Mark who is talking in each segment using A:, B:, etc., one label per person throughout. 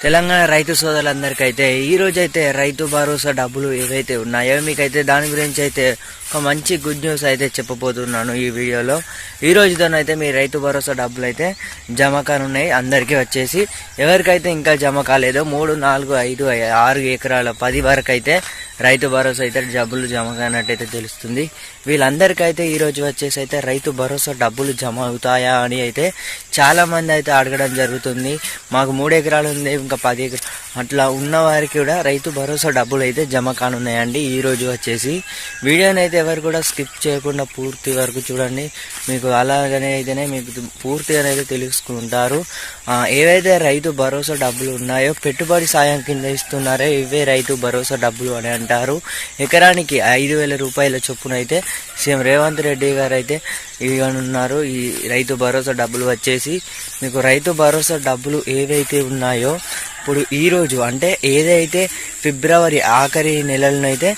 A: తెలంగాణ రైతు సోదరులందరికీ అయితే ఈ రోజు అయితే రైతు భరోసా డబ్బులు ఏవైతే ఉన్నాయో మీకైతే దాని గురించి అయితే ఒక మంచి గుడ్ న్యూస్ అయితే చెప్పబోతున్నాను ఈ వీడియోలో. ఈ రోజుతోనైతే మీ రైతు భరోసా డబ్బులు అయితే జమ కానున్నాయి. అందరికీ వచ్చేసి ఎవరికైతే ఇంకా జమ కాలేదో 3, 4, 5, 6 ఎకరాల 10 వరకు అయితే రైతు భరోసా అయితే డబ్బులు జమ కానట్టయితే తెలుస్తుంది. వీళ్ళందరికైతే ఈ రోజు వచ్చేసి అయితే రైతు భరోసా డబ్బులు జమ అవుతాయా అని అయితే చాలా మంది అయితే అడగడం జరుగుతుంది. మాకు 3 ఎకరాలు ఉంది, ఇంకా 10 ఎకరాలు అట్లా ఉన్న వారికి కూడా రైతు భరోసా డబ్బులు అయితే జమ కానున్నాయండి. ఈ రోజు వచ్చేసి వీడియోని అయితే ఎవరు కూడా స్కిప్ చేయకుండా పూర్తి వరకు చూడండి. మీకు అలాగనే అయితేనే మీకు పూర్తిగానైతే తెలుసుకుంటారు. ఏవైతే రైతు భరోసా డబ్బులు ఉన్నాయో పెట్టుబడి సాయం కింద ఇస్తున్నారో ఇవే రైతు భరోసా డబ్బులు అని అంటారు. ఎకరానికి 5,000 రూపాయల చొప్పున అయితే సీఎం రేవంత్ రెడ్డి గారు అయితే ఇవ్వనున్నారు. ఈ రైతు భరోసా డబ్బులు వచ్చేసి మీకు రైతు భరోసా డబ్బులు ఏవైతే ఉన్నాయో ఇప్పుడు ఈరోజు అంటే ఏదైతే ఫిబ్రవరి ఆఖరి నెలలనైతే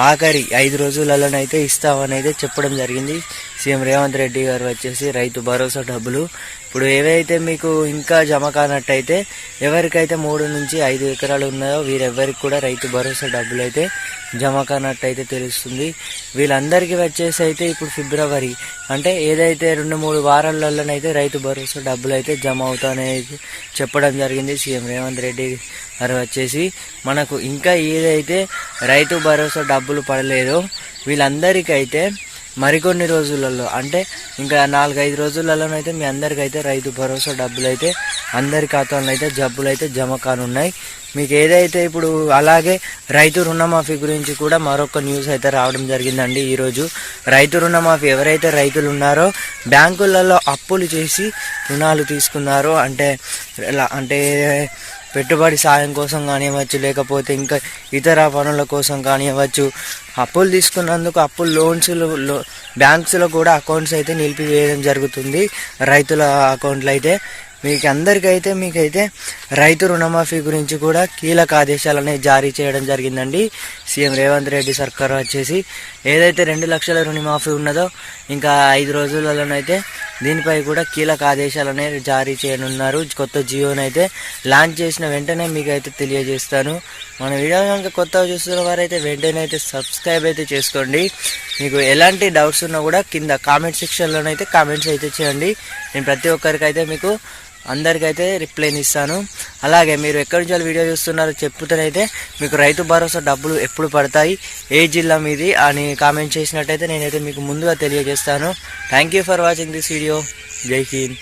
A: ఆఖరి 5 రోజులలోనైతే ఇస్తామని అయితే చెప్పడం జరిగింది సీఎం రేవంత్ రెడ్డి గారు వచ్చేసి రైతు భరోసా డబ్బులు. ఇప్పుడు ఏవైతే మీకు ఇంకా జమ కానట్టయితే ఎవరికైతే 3 నుంచి 5 ఎకరాలు ఉన్నాయో వీరెవ్వరికి కూడా రైతు భరోసా డబ్బులు అయితే జమ కానట్టయితే తెలుస్తుంది. వీళ్ళందరికీ వచ్చేసి అయితే ఇప్పుడు ఫిబ్రవరి అంటే ఏదైతే 2-3 వారాలలోనైతే రైతు భరోసా డబ్బులు అయితే జమ అవుతాయని చెప్పడం జరిగింది సీఎం రేవంత్ రెడ్డి గారు వచ్చేసి. మనకు ఇంకా ఏదైతే రైతు భరోసా డబ్బులు పడలేదో వీళ్ళందరికైతే మరికొన్ని రోజులలో అంటే ఇంకా 4-5 రోజులలోనైతే మీ అందరికైతే రైతు భరోసా డబ్బులు అయితే అందరి ఖాతాలో అయితే డబ్బులు అయితే జమ కానున్నాయి. మీకు ఏదైతే ఇప్పుడు అలాగే రైతు రుణమాఫీ గురించి కూడా మరొక న్యూస్ అయితే రావడం జరిగిందండి. ఈరోజు రైతు రుణమాఫీ ఎవరైతే రైతులు ఉన్నారో బ్యాంకులలో అప్పులు చేసి రుణాలు తీసుకున్నారో అంటే పెట్టుబడి సాయం కోసం కానివ్వచ్చు, లేకపోతే ఇంకా ఇతర పనుల కోసం కానివ్వచ్చు, అప్పులు తీసుకున్నందుకు అప్పులు లోన్స్లో బ్యాంక్స్లో కూడా అకౌంట్స్ అయితే నిలిపివేయడం జరుగుతుంది. రైతుల అకౌంట్లు అయితే మీకైతే రైతు రుణమాఫీ గురించి కూడా కీలక ఆదేశాలు అనేవి జారీ చేయడం జరిగిందండి సీఎం రేవంత్ రెడ్డి సర్కార్ వచ్చేసి. ఏదైతే 2 లక్షల రుణమాఫీ ఉన్నదో ఇంకా 5 రోజులలోనైతే దీనిపై కూడా కీలక ఆదేశాలు అనేవి జారీ చేయనున్నారు. కొత్త జియోనైతే లాంచ్ చేసిన వెంటనే మీకు అయితే తెలియజేస్తాను. మన వీడియో కనుక కొత్తగా చూస్తున్న వారైతే వెంటనే అయితే సబ్స్క్రైబ్ అయితే చేసుకోండి. మీకు ఎలాంటి డౌట్స్ ఉన్నా కూడా కింద కామెంట్ సెక్షన్లోనైతే కామెంట్స్ అయితే చేయండి. నేను ప్రతి ఒక్కరికైతే మీకు అందరికైతే రిప్లైని ఇస్తాను. అలాగే మీరు ఎక్కడి నుంచి వీడియో చూస్తున్నారో చెప్పుతూనైతే మీకు రైతు భరోసా డబ్బులు ఎప్పుడు పడతాయి, ఏ జిల్లా మీది అని కామెంట్ చేసినట్టయితే నేనైతే మీకు ముందుగా తెలియజేస్తాను. Thank you for watching this video. జై హింద్.